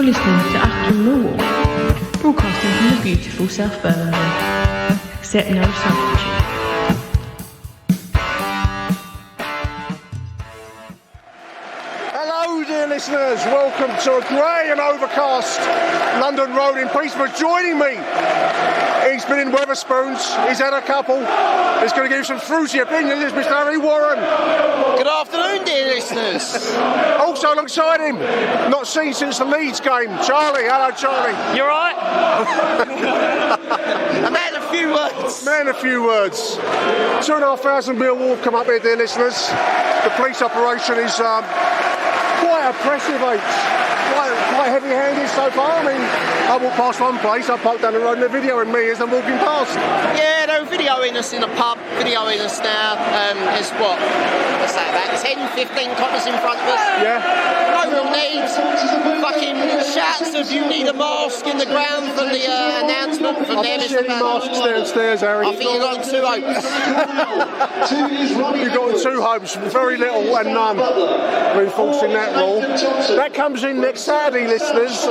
listening to Achtung, Millwall, broadcasting from the beautiful South Birmingham. Accept no substitute. Hello, dear listeners. Welcome to a grey and overcast London road in Peterborough. Joining me, he's been in Wetherspoons. He's had a couple. He's going to give you some fruity opinions. It's Mr. Harry Warren. Good afternoon, dear listeners. Also alongside him, not seen since the Leeds game, Charlie. Hello, Charlie. You alright? A man of few words. Man of few words. 2,500 Millwall come up here, dear listeners. The police operation is quite oppressive, quite heavy-handed so far. I mean, I walked past one place, I parked down the road and they're videoing me as I'm walking past. Yeah, they were videoing us in a pub, videoing us now. There's what's that, about 10, 15 coppers in front of us. Yeah. No real needs. Fucking shouts of you need a mask in the ground from the announcement from there. I've seen masks downstairs, Harry. I think you've got 2 hopes. You've got 2 hopes, very little and none, reinforcing that rule. That comes in next Saturday, listeners.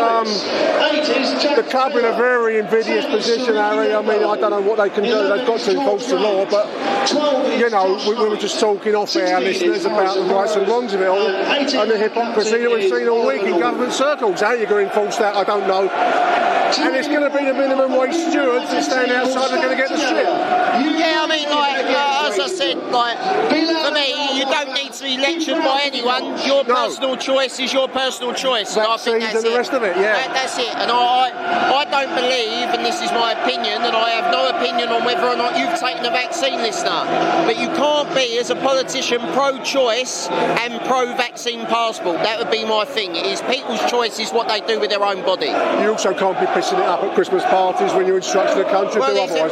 The club in a very invidious position, Harry. I mean, I don't know what they can do. They've got to enforce the law, but, you know, we were just talking off air, listeners, about the rights and wrongs of it all and the hypocrisy that we've seen all week in government circles. How you're going to enforce that, I don't know. And it's going to be the minimum wage stewards that stand outside are going to get the shit. Yeah, I mean, as I said, for me, you don't need to be lectured by anyone. Your personal choice is your personal choice. And I think that's and the rest of it, yeah. That's it. And I don't believe, and this is my opinion, and I have no opinion on whether or not you've taken the vaccine, listener. But you can't be, as a politician, pro-choice and pro-vaccine passport. That would be my thing. It is people's choice is what they do with their own body. You also can't be pissing it up at Christmas parties when you're instructing the country to do otherwise.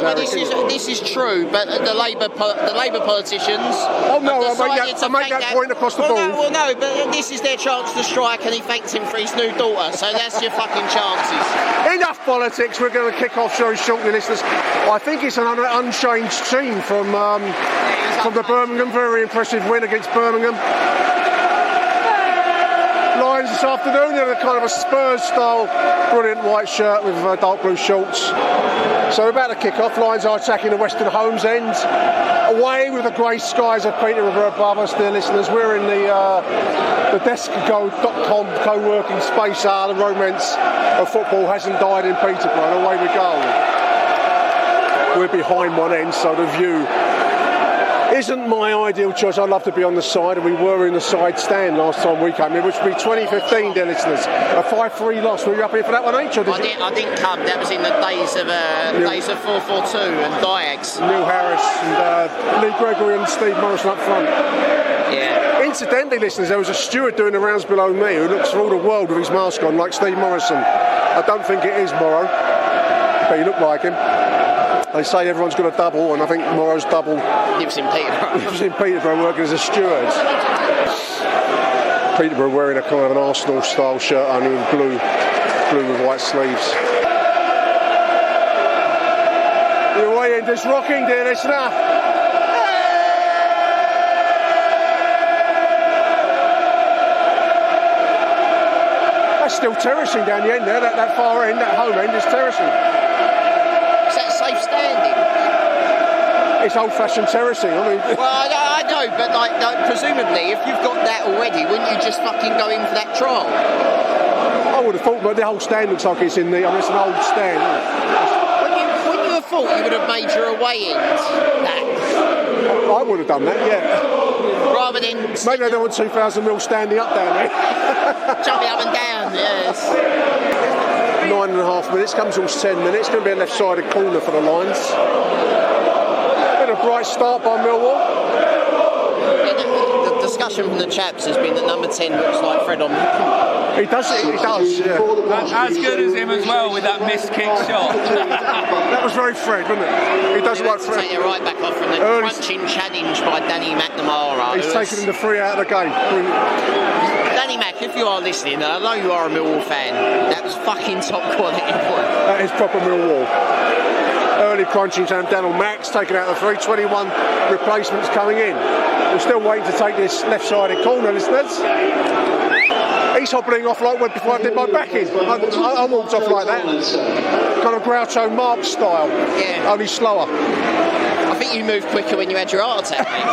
This is true, but the Labour politicians. Oh no, I make that point across the board. Well, no, but this is their chance to strike, and he thanked him for his new daughter. So that's your fucking chances. Enough politics. We're going to kick off very shortly, listeners. I think it's an unchanged team from the Birmingham. Very impressive win against Birmingham. Lions this afternoon, they're kind of a Spurs-style, brilliant white shirt with dark blue shorts. So we're about to kick off. Lions are attacking the Western Homes end. Away with the grey skies of Peterborough above us, dear listeners. We're in the desk.com co-working space. The romance of football hasn't died in Peterborough, and away we go. We're behind one end, so the view isn't my ideal choice. I'd love to be on the side, and we were in the side stand last time we came here, which would be 2015, dear listeners. A 5-3 loss. Were you up here for that one, H? I didn't come. That was in the days of 4-4-2 and Diags. Neil Harris and Lee Gregory and Steve Morrison up front. Yeah. Incidentally, listeners, there was a steward doing the rounds below me who looks for all the world with his mask on, like Steve Morrison. I don't think it is Morrow, but he looked like him. They say everyone's got a double, and I think Morrow's double lives in Peterborough. Lives in Peterborough working as a steward. Peterborough wearing a kind of an Arsenal-style shirt, only with blue with white sleeves. The away end is rocking, dear listener. That's still terracing down the end there. That far end, that home end, is terracing. Is that safe standing? It's old-fashioned terracing. I mean, well, I know, but like presumably, if you've got that already, wouldn't you just fucking go in for that trial? I would have thought, but the whole stand looks like it's in the. I mean, it's an old stand. Wouldn't you have thought you would have made your away end that? I would have done that, yeah. Rather than maybe they don't want 2,000 mil standing up down there. Jumping up and down, yes. 9.5 minutes, comes all 10 minutes. Going to be a left-sided corner for the Lions. Been a bright start by Millwall. The discussion from the chaps has been that number 10 looks like Fred on. He does, yeah. As good as him as well with that missed kick shot. That was very Fred, wasn't it? He does look like Fred. Take it right back off from the crunching challenge by Danny McNamara. He's taken him the 3 out of the game. Danny Mac, if you are listening, and I know you are a Millwall fan, that was fucking top quality point. That is proper Millwall. Early crunching time, Daniel Max taken out the 3, 21 replacements coming in. We're still waiting to take this left-sided corner, listeners. He's hobbling off like before I did my back in. I walked off like that. Kind of Groucho Marx style. Yeah. Only slower. I think you moved quicker when you had your heart attack, mate.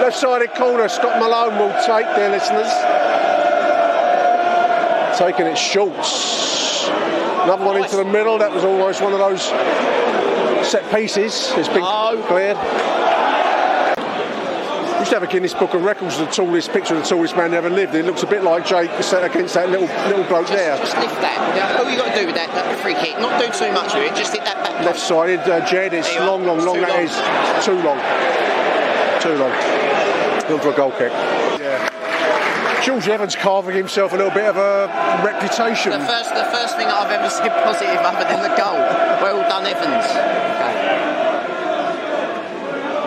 Left-sided corner, Scott Malone will take there, listeners. Taking it Schultz. Another one into the middle. That was almost one of those set pieces. It's been cleared. Used to have a Guinness Book of Records, the tallest picture of the tallest man ever lived. It looks a bit like Jake set against that little bloke there. Just lift that. All you got to do with that free kick, not do too much with it, just hit that back. Left-sided, Jed, it's long. That is too long. Too long. Gone for a goal kick. Yeah. George Evans carving himself a little bit of a reputation. The first thing that I've ever said positive other than the goal. Well done, Evans. Okay.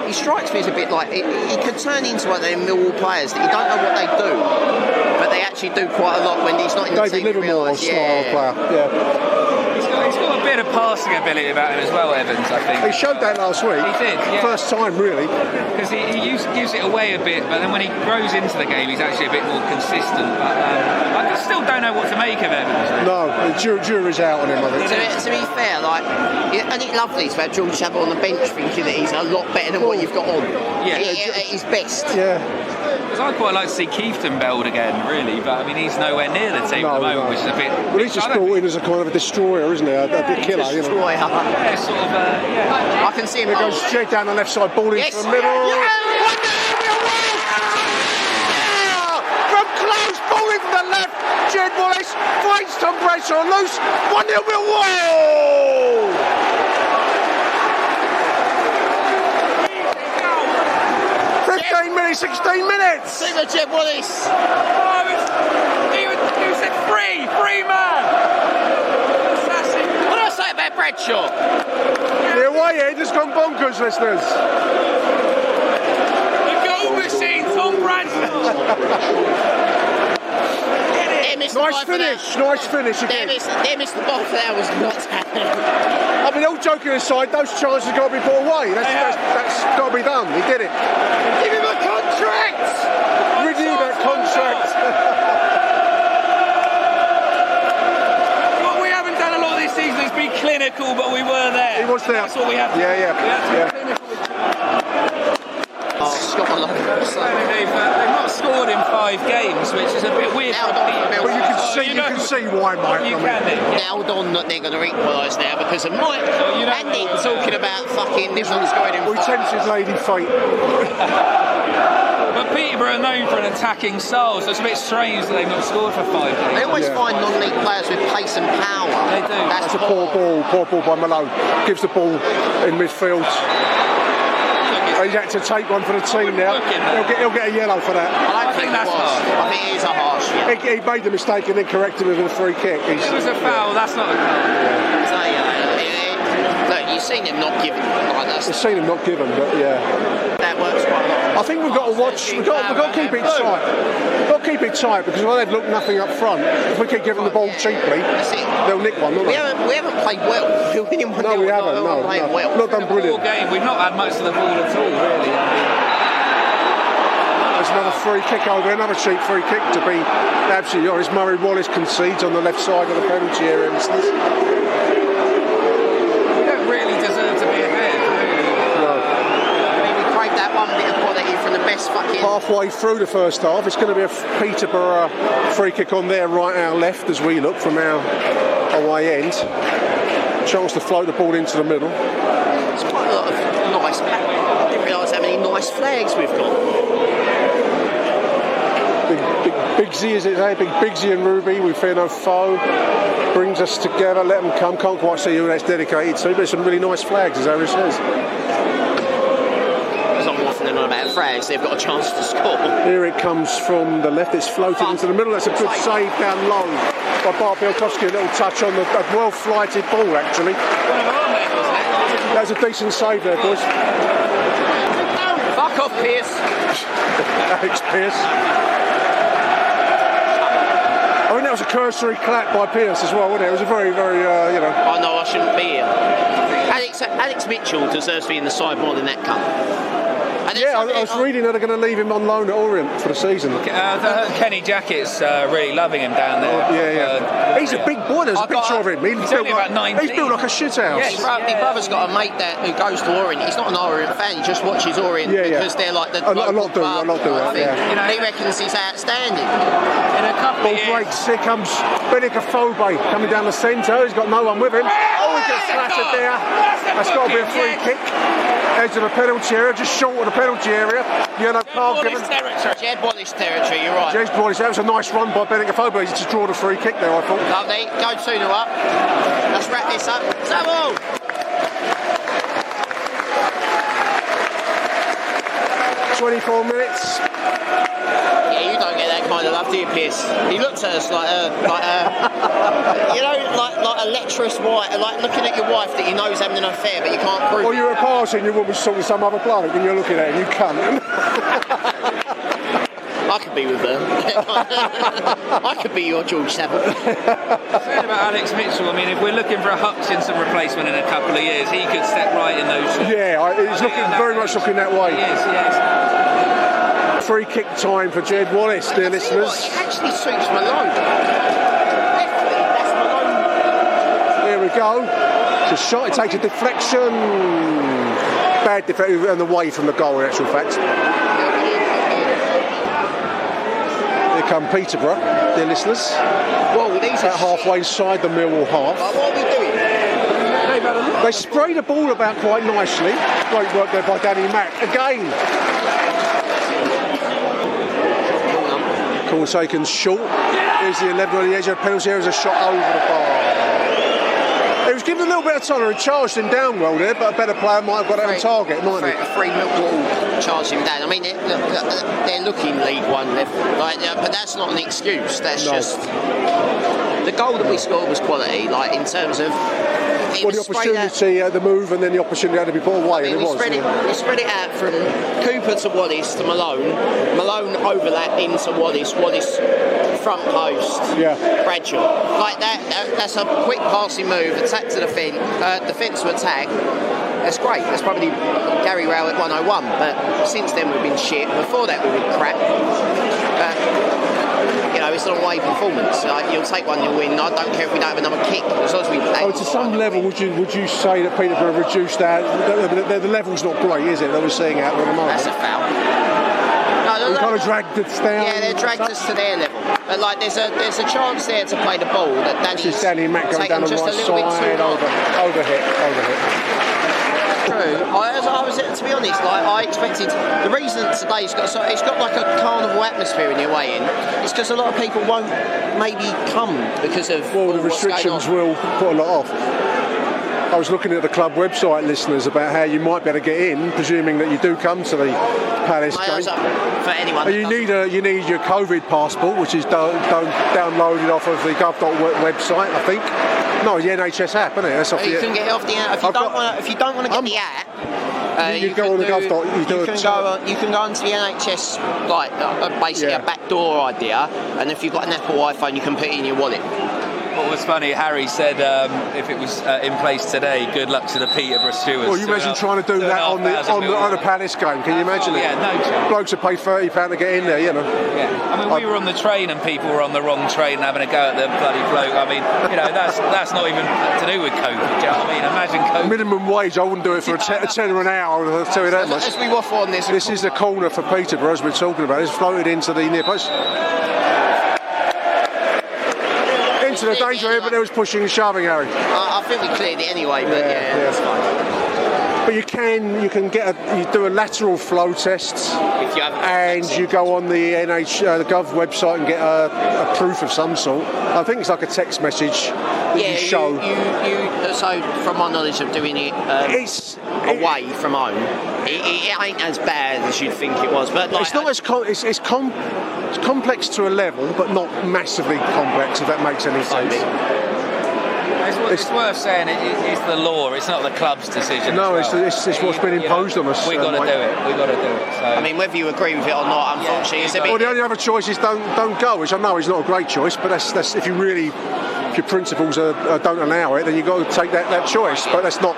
He strikes me as a bit like he could turn into one of them Millwall players that you don't know what they do, but they actually do quite a lot when he's not in the team. David Livermore style player. Yeah. He's got a bit of passing ability about him as well, Evans, I think. He showed that last week. He did, yeah. First time, really. Because he gives it away a bit, but then when he grows into the game, he's actually a bit more consistent. But I still don't know what to make of Evans. Really. No, the jury's out on him, I think. To be fair, and it's lovely to have George Chabot on the bench thinking that he's a lot better than what you've got on. Yeah. At his best. Yeah. Because I'd quite like to see Keefton belled again, really, but I mean, he's nowhere near the team at the moment, which is a bit... Well, he's just brought in as a kind of a destroyer, isn't he? A big killer, you know. Destroyer. Yeah, sort of, yeah. I can see him. There goes Jed down the left side, ball into the middle. From close, ball in from the left. Jed Wallace finds Tom Bradshaw loose. 1-0 Millwall! 15 minutes, 16 minutes. See the Jed Wallace. He said free man. What did I say about Bradshaw? The away end has gone bonkers, listeners. The goal machine, Tom Bradshaw. Nice finish again. They missed the ball for that was not happening. I mean, all joking aside, those chances have got to be put away. That's got to be done. He did it. Give him a contract! Renew that contract. What we haven't done a lot this season is be clinical, but we were there. He was there. That's what we have to do. Yeah. Scott Malone. They've not scored in 5 games, which is a bit weird for Peterborough. But you can see why, Mike. Nailed on that they're going to equalise now because of Mike and Nick talking about fucking they've not scored in 5. We tempted Lady Fate. But Peterborough are known for an attacking style, so it's a bit strange that they've not scored for 5 games. They always find non-league players with pace and power. They do. That's a poor ball by Malone. Gives the ball in midfield. He's had to take one for the team now. He'll get a yellow for that. I think that's harsh. I think it is a harsh yellow. He made the mistake and then corrected it with a free kick. It was a foul, that's not a foul. So, look, you've seen him not given like that. You've seen him not given, but yeah. That works quite a lot. I think we've got to watch. We've got to keep it tight. We've got to keep it tight because while they've looked nothing up front, if we keep giving the ball cheaply, they'll nick one. We haven't played well. No, we haven't. No. Not done brilliant. Game. We've not had much of the ball at all, really. There's another free kick over, another cheap free kick to be absolutely honest. Murray Wallace concedes on the left side of the penalty area. We don't really deserve to be ahead, really. No. I mean, we craved that one bit of quality from the best fucking... Halfway through the first half, it's going to be a Peterborough free kick on their right, our left, as we look from our away end. Chance to float the ball into the middle. It's quite a lot of nice... I didn't realise how many nice flags we've got. Big Z, is it, eh? Big Bigsy and Ruby, we fear no foe. Brings us together, let them come. Can't quite see who that's dedicated to, but there's some really nice flags, as Harry says. As I'm waffling on about flags, they've got a chance to score. Here it comes from the left, it's floated into the middle. That's a good save down low by Bart Bielkowski. A little touch on the well-flighted ball, actually. That's a decent save there, boys. Fuck off, Pearce. Alex Pearce. I mean, that was a cursory clap by Pearce as well, wasn't it? It was a very, very, I know I shouldn't be here. Alex Alex Mitchell deserves to be in the side more than that cunt. Yeah, I was reading that they're going to leave him on loan at Orient for the season. Kenny Jackett's really loving him down there. He's a big boy. There's a picture of him. He's only about 19. He's built like a shit house. Yes, my brother's got a mate who goes to Orient. He's not an Orient fan. He just watches Orient because they're like the local club. He reckons he's outstanding. In a couple ball breaks. Here comes Benicophobe coming down the centre. He's got no one with him. Oh, he gets slattered there. That's got to be a free kick. Edge of the penalty area, just short of the penalty area. Yellow card given. Jed Wallace territory, you're right. Jed Wallace, that was a nice run by Benicophobe. He's just drawn a free kick there, I thought. Lovely, go 2-0 up. Let's wrap this up. Double! 24 minutes. Yeah, you don't get that kind of love, do you, Pierce? He looks at us like a lecherous wife, like looking at your wife that you know is having an affair, but you can't prove. Or you're at a party and your woman's talking to some other bloke and you're looking at him, you cunt. I could be with her. I could be your George Savile. Saying about Alex Mitchell, I mean, if we're looking for a Hutchinson replacement in a couple of years, he could step right in those shoes. Yeah, he's very much looking that way. He is, yes. Free kick time for Jed Wallace, dear listeners. It actually suits Malone. Here we go. It's a shot, it takes a deflection. Bad deflection and away from the goal, in actual fact. Here come Peterborough, dear listeners. Whoa, these are halfway inside the Millwall half. What are we doing? They spray the ball about quite nicely. Great work there by Danny Mack. Again. Corner taken short. Here's the 11 on the edge of the penalty area. There's a shot over the bar. It was given a little bit of time and charged him down well there, but a better player might have got it on target, mightn't he? Free Millwall charged him down. I mean, they're looking League One level, right? But that's not an excuse. That's just the goal that we scored was quality, like in terms of. Well, the opportunity, the move, and then the opportunity had to be put away. We spread it out from Cooper to Wallace to Malone. Malone overlap into Wallace. Wallace front post. Yeah. Bradshaw. Like that. That's a quick passing move. Attack to defence to attack. That's great. That's probably Gary Rowett at 101. But since then we've been shit. Before that we were crap. It's an away performance. You'll take one, you'll win. I don't care if we don't have another kick, as long as we. To some level, would you say that Peterborough reduced that? The level's not great, is it? That we're seeing out there at the moment. That's a foul. No, we kind of dragged us down. Yeah, they dragged us to their level. But there's a chance there to play the ball that Danny Mack going down the right side, overhit. True. I was, to be honest, I expected the reason today's got it's got like a carnival atmosphere in your way in. It's because a lot of people won't maybe come because of the restrictions will put a lot off. I was looking at the club website, listeners, about how you might be able to get in, presuming that you do come to the Palace game. For anyone, you need your COVID passport, which is downloaded off of the Gov.work website, I think. No, the NHS app, isn't it? That's off you can get it off the app. If you don't want to get the app, you go on the Gov. You can go onto the NHS, basically a backdoor idea, and if you've got an Apple iPhone, you can put it in your wallet. What was funny, Harry said if it was in place today, good luck to the Peterborough stewards. Well, you imagine trying to do that on the Palace game, can you imagine it? Yeah, no chance. Blokes have paid £30 to get in there, Yeah, I mean, we were on the train and people were on the wrong train having a go at the bloody bloke. I mean, that's not even to do with COVID, do you know what I mean? Imagine COVID. Minimum wage, I wouldn't do it for a tenner an hour, I'll tell you that much. As we waffle on this is the corner for Peterborough, as we're talking about. It's floated into the near post. To the danger area, but there was pushing and shoving, Harry. I think we cleared it anyway, but yeah, that's fine. But you can do a lateral flow test, if you have and you go on the the Gov website and get a proof of some sort. I think it's like a text message that you show. So from my knowledge of doing it away from home, it ain't as bad as you'd think it was. But it's not as it's complex to a level, but not massively complex, if that makes any sense. It's worth saying it's the law, it's not the club's decision. No, it's what's been imposed on us. We've got to do it. So. I mean, whether you agree with it or not, unfortunately, it's a bit. Well, the only other choice is don't go, which I know is not a great choice, but that's if your principles don't allow it, then you've got to take that choice. But that's not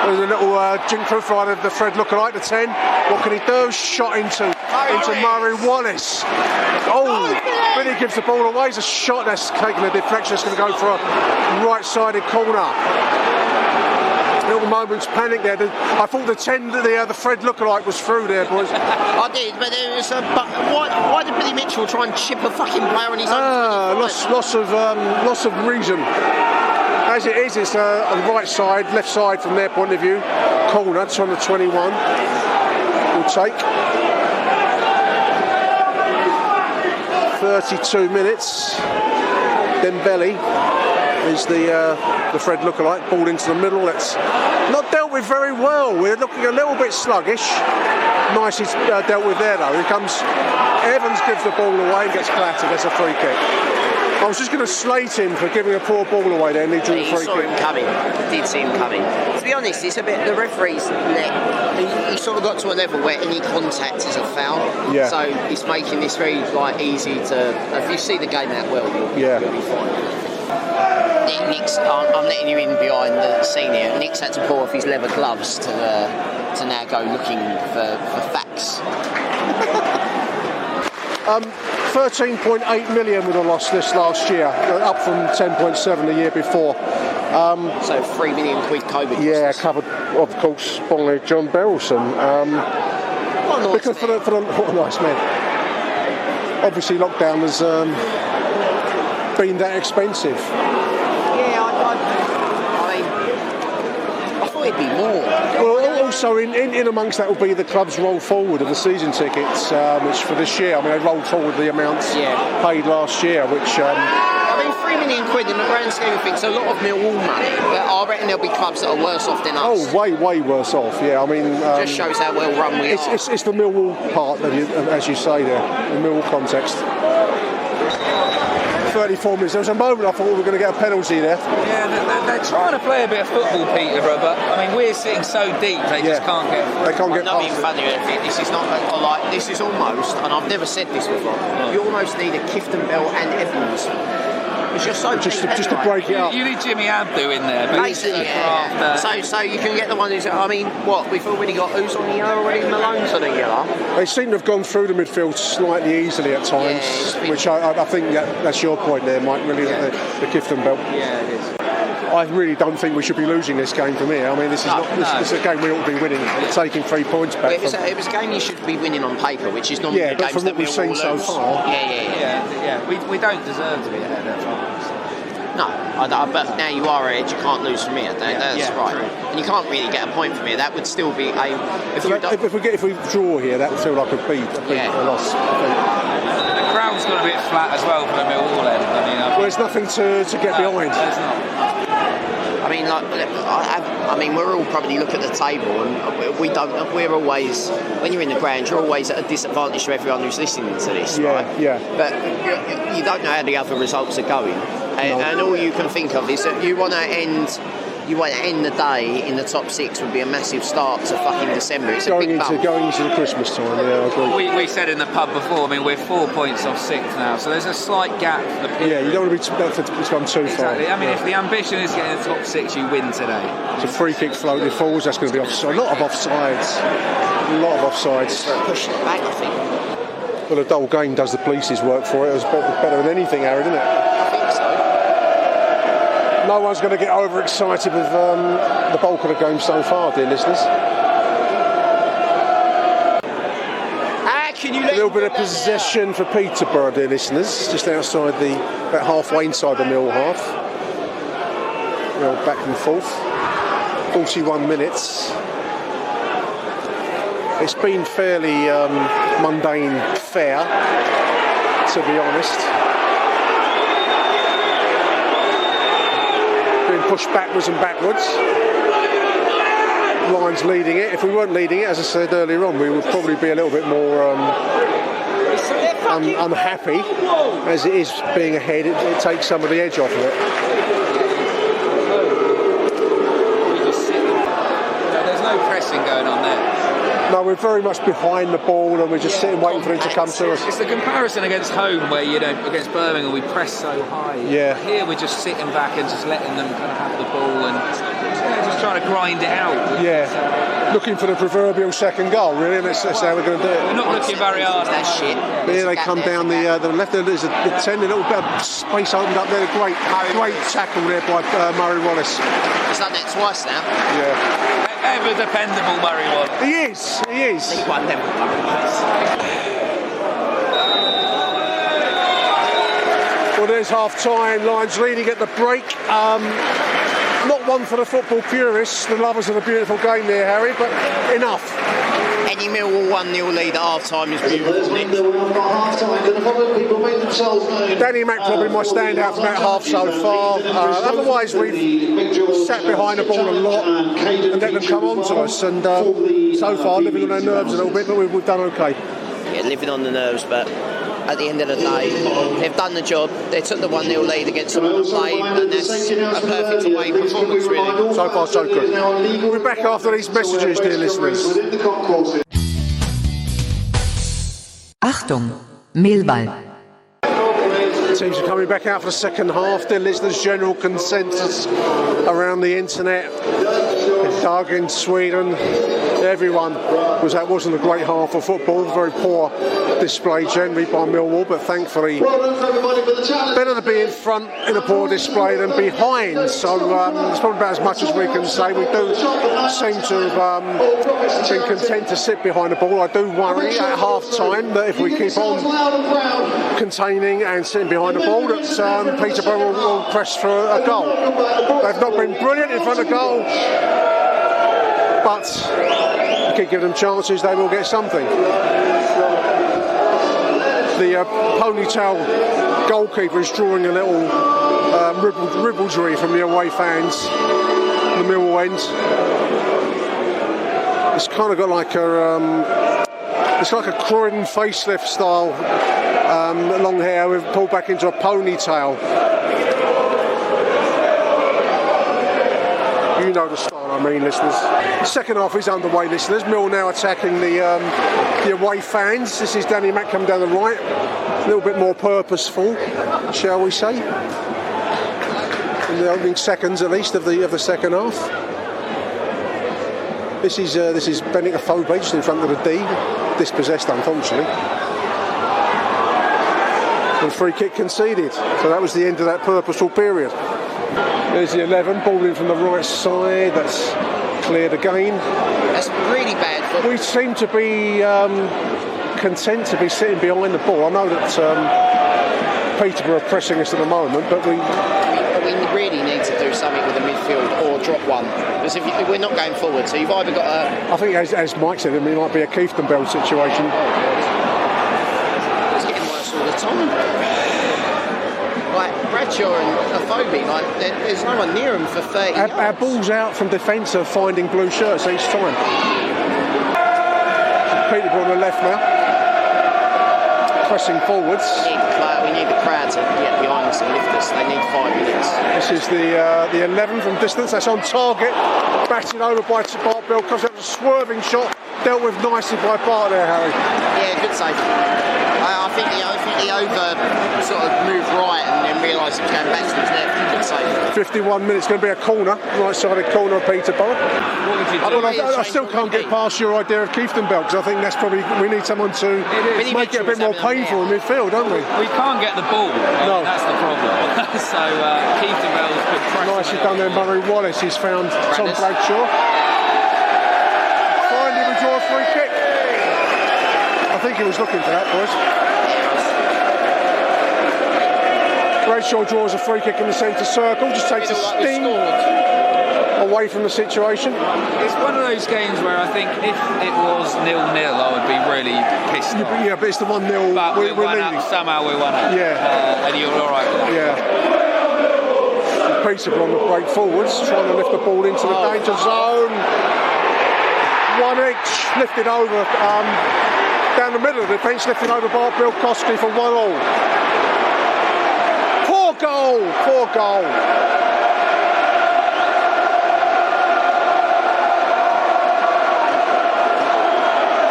There's a little jinker flying of the Fred lookalike, the 10. What can he do? Shot into Murray Wallace. Oh, Billy gives the ball away. It's a shot that's taking a deflection. It's going to go for a right-sided corner. Little moment's panic there. I thought the 10, the Fred lookalike was through there, boys. I did, but there was why did Billy Mitchell try and chip a fucking player on his own? Loss of reason. As it is, it's on the right side, left side from their point of view. Corner, it's on the 21. We'll take 32 minutes. Dembele is the Fred lookalike. Ball into the middle. That's not dealt with very well. We're looking a little bit sluggish. Nicely dealt with there though. Here comes Evans, gives the ball away and gets clattered. That's a free kick. I was just going to slate him for giving a poor ball away there, and he drew the free kick. Him coming. Did see him coming. To be honest, it's a bit. The referee's he sort of got to a level where any contact is a foul. Yeah. So it's making this very easy to. If you see the game that well, you'll be fine. Nick's, I'm letting you in behind the scene here. Nick's had to pull off his leather gloves to now go looking for facts. 13.8 million with a loss this last year, up from 10.7 the year before. So 3 million quid COVID. Yeah, covered of course by John Berylson. What a nice man. Obviously, lockdown has been that expensive. I thought it'd be more. Well, also in amongst that will be the club's roll forward of the season tickets, which for this year, I mean, they rolled forward the amounts paid last year, which. 3 million quid in the grand scheme of things, a lot of Millwall money, but I reckon there'll be clubs that are worse off than us. Oh, way worse off, yeah. I mean... just shows how well run we are. It's the Millwall part, as you say there, the Millwall context. 34 minutes. There was a moment I thought we were going to get a penalty there. Yeah, they're trying to play a bit of football, Peterborough, but I mean we're sitting so deep they just can't get. They can't get not past being funny. This is not like this is almost, and I've never said this before. You almost need a Clifton Bell and Evans. It's just so just to break it up. You need Jimmy Abdu in there, but basically, So you can get the one who's. I mean, what we've already got. Who's on the yellow already? Malone's on the yellow. They seem to have gone through the midfield slightly easily at times, which I think that's your point there, Mike. Really, the Clifton Belt. Yeah, it is. I really don't think we should be losing this game from here. I mean, this is a game we ought to be winning, taking 3 points back. It was a game you should be winning on paper, which is normally the but games from that what we've seen so far. Yeah. We don't deserve to be ahead of them. No, but now you are ahead, you can't lose from here. That's right. True. And you can't really get a point from here. That would still be a... If we draw here, that would feel like a loss. The crowd's got a bit flat as well for the Millwall end. Well, there's nothing to get behind. There's not. I mean, we're all probably look at the table, and we're always, when you're in the ground, you're always at a disadvantage to everyone who's listening to this, right? Yeah. But you don't know how the other results are going, and all you can think of is that you want to end the day in the top 6 would be a massive start to fucking December. It's going a big bump. Going into the Christmas time, I agree. We said in the pub before, I mean, we're 4 points off 6th now, so there's a slight gap for the period. Yeah, you don't want to it's gone too far. Exactly. I mean, if the ambition is getting in the top 6, you win today. It's a free kick floated forwards, that's going to be offside. A lot of offsides. Push it back, I think. Well, the dull game does the police's work for it. It was better than anything, Aaron, isn't it? I think so. No one's going to get overexcited with the bulk of the game so far, dear listeners. Can you a little bit of possession for Peterborough, dear listeners, just outside about halfway inside the Mill half. Well, back and forth. 41 minutes. It's been fairly mundane fare, to be honest. Pushed backwards and backwards. Lions leading it. If we weren't leading it, as I said earlier on, we would probably be a little bit more unhappy. As it is being ahead, it takes some of the edge off of it. There's no pressing going on there. No, we're very much behind the ball and we're just sitting waiting for him to come to us. It's the comparison against home where, against Birmingham we press so high. Yeah. Here we're just sitting back and just letting them kind of have the ball and just just trying to grind it out. Yeah, looking for the proverbial second goal, really, and that's how we're going to do it. We're not looking very hard. That shit. Here they come down the left. There's a 10, a little bit of space opened up there. Great tackle there by Murray Wallace. He's done that twice now. Yeah. Ever dependable Murray Wallace. He is. He won them with Murray Wallace. Well, there's half-time. Lions leading at the break. Not one for the football purists, the lovers of a beautiful game there, Harry, but enough. Any Millwall 1-0 lead at half-time is beautiful, isn't it? Danny Mack probably my standout from that half so far. Otherwise, we've sat behind the ball a lot and let them come on to us. And so far, living on their nerves a little bit, but we've done okay. Yeah, living on the nerves, but at the end of the day, they've done the job. They took the 1-0 lead against them on the play, and that's a perfect away performance, really. So far, so good. We're back after these messages, dear listeners. Achtung, Millwall. Teams are coming back out for the second half. Dear listeners, general consensus around the internet, Doug in Sweden, everyone was that wasn't a great half of football. Very poor display generally by Millwall, but thankfully better to be in front in a poor display than behind. So it's probably about as much as we can say. We do seem to have been content to sit behind the ball. I do worry at half time that if we keep on containing and sitting behind the ball, that Peterborough will press for a goal. They've not been brilliant in front of goal, but you keep giving them chances, they will get something. The ponytail goalkeeper is drawing a little ribaldry from the away fans, the Millwall end. It's kind of got like it's like a Croydon facelift style long hair with pulled back into a ponytail. You know the style I mean, listeners. The second half is underway, listeners. Mill now attacking the away fans. This is Danny Mack coming down the right. A little bit more purposeful, shall we say, in the opening seconds at least of the second half. This is Benik Afobe just in front of the D, dispossessed unfortunately. And free kick conceded. So that was the end of that purposeful period. There's the 11, ball in from the right side. That's cleared again. That's really bad football. We seem to be content to be sitting behind the ball. I know that Peterborough are pressing us at the moment, but we really need to do something with the midfield or drop one. Because if we're not going forward, so you've either got a... I think, as Mike said, it might be a Keithton Bell situation. It's getting worse all the time. Like Bradshaw and Afobe, like there's no one near them for 30 yards. Our balls out from defence are finding blue shirts each time. Peterborough on the left now, pressing forwards. We need the crowd to get behind us and lift us. They need 5 minutes. This is the 11 from distance. That's on target. Batted over by Bart Bell. Comes out with a swerving shot. Dealt with nicely by Bart there, Harry. Yeah, good save. I think he over sort of moved right and then realised he was going back to his left. Good save. 51 minutes, going to be a corner, right-sided corner of Peterborough. What would you do? I still can't get past your idea of Keithton Bell, because I think that's probably, we need someone to make it a bit more painful in midfield, don't we? We can't get the ball. No. That's the problem. So Keithton Bell's been pressing. Nicely done there, Murray Wallace. He's found Tom Bradshaw. Finally, we draw a free kick. I think he was looking for that, boys. Bradshaw draws a free kick in the centre circle, just takes a sting away from the situation. It's one of those games where I think if it was 0-0, I would be really pissed off. Yeah, but it's the 1-0. But we're won leading. up, somehow we won up. Yeah. And you're all right with that. Yeah. Peterborough on the break forwards, trying to lift the ball into the danger zone. 1 inch lifted over down the middle of the defence, lifted over by Bill Koski for 1-1. Poor goal.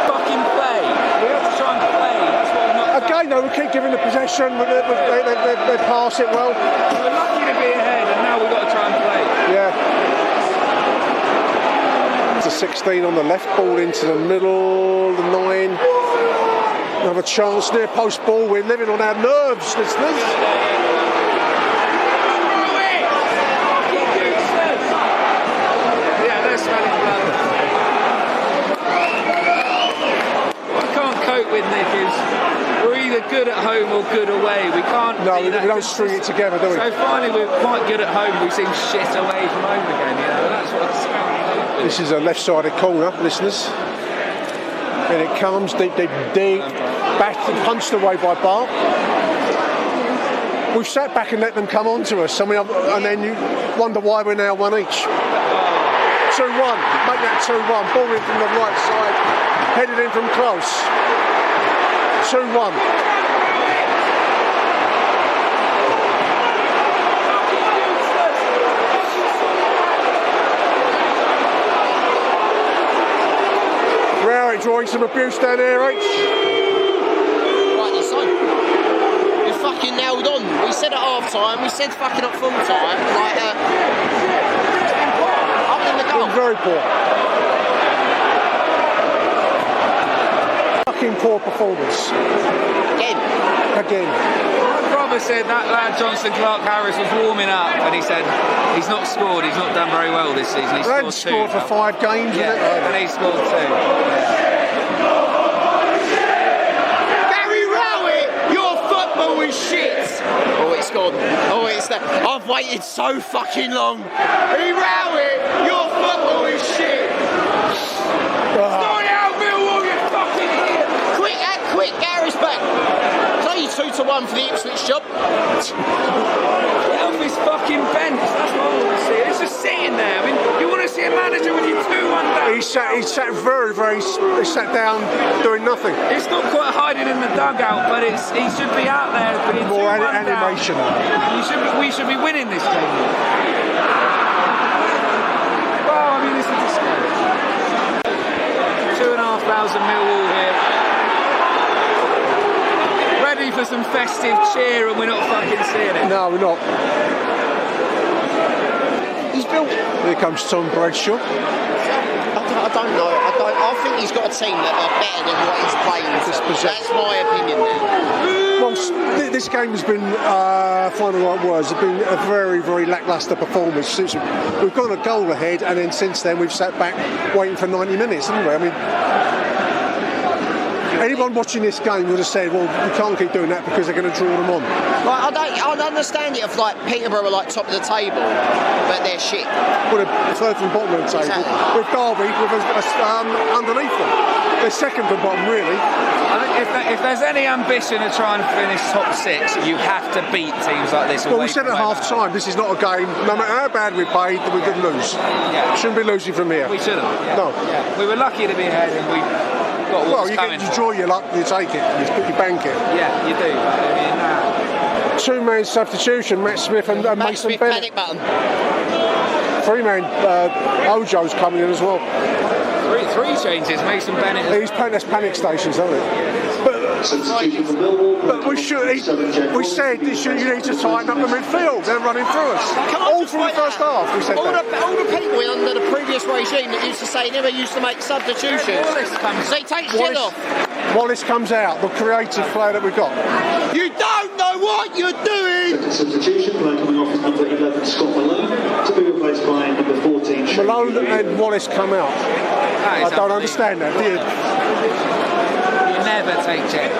Fucking play. We have to try and play. That's what we're not. Again, though, we keep giving the possession, but they pass it well. We're lucky to be ahead, and now we've got to try and play. Yeah. 16 on the left, ball into the middle, the 9. Another chance, near post ball. We're living on our nerves, listeners. Yeah, they're smelling blood. What I can't cope with, Nick, is we're either good at home or good away. We can't. No, we don't string it together, do we? So finally, we're quite good at home. We seem shit away from home again. You know, that's what I can't cope with. This is a left-sided corner, listeners. And it comes deep, backed and punched away by Bart. We've sat back and let them come on to us, and then you wonder why we're now 1 each. 2-1, make that 2-1. Ball in from the right side, headed in from close. 2-1. Drawing some abuse down here, H. Rightly so. We fucking nailed on. We said at half time, we said fucking at full time, like, up in the goal. Very poor. Fucking poor performance. Again. My brother said that lad Johnson Clark Harris was warming up, and he said he's not scored, he's not done very well this season. He scored for 5 games, yeah, and he scored 2. Gary Rowett, your football is shit. Oh, it's gone. Oh, it's that. I've waited so fucking long. Gary Rowett, your football is shit. Start out, Millwall, you fucking idiot. Quick, Gary's back. It's only 2-1 for the Ipswich job. Get off his fucking bench, that's what I want to see. It's just sitting there. I mean, you want to see a manager when you're 2-1 down? He sat down doing nothing. It's not quite hiding in the dugout, but he should be out there. More animation. We should be winning this game. Well, I mean, this is disgrace. 2,500 Millwall here. Ready for some festive cheer, and we're not fucking seeing it. No, we're not. He's built. Here comes Tom Bradshaw. I don't know. I think he's got a team that are better than what he's playing. That's my opinion there. Well, this game has been, final right words, have been a very, very lacklustre performance. We've gone a goal ahead, and then since then we've sat back waiting for 90 minutes, haven't we? I mean, anyone watching this game would have said, well, you can't keep doing that because they're going to draw them on. Like, I'd understand it if like Peterborough were like top of the table, but they're shit. Well, they're third from bottom of the table. Exactly. With Derby underneath them. They're second from bottom, really. I think if there's any ambition to try and finish top 6, you have to beat teams like this. Well, we said at half time, this is not a game, no matter how bad we played, that we could lose. Yeah. Shouldn't be losing from here. We shouldn't. Yeah. No. Yeah. We were lucky to be ahead, and we got what was coming. You draw your luck, you take it, you bank it. Yeah, you do. But I mean, 2-man substitution, Matt Smith and Mason Bennett. Panic button. 3-man, Ojo's coming in as well. Three changes, Mason Bennett. That's panic stations, aren't it? But we said you need to tighten up the midfield. They're running through us. All through the first half, we said all the people under the previous regime that used to say never used to make substitutions. So he takes Jed off. Wallace comes out, the creative player that we've got. You don't know what you're doing! Second substitution, player coming off is number 11, Scott Malone, to be replaced by number 14, Malone and Wallace come out. I don't understand that, do you? You never take Jed.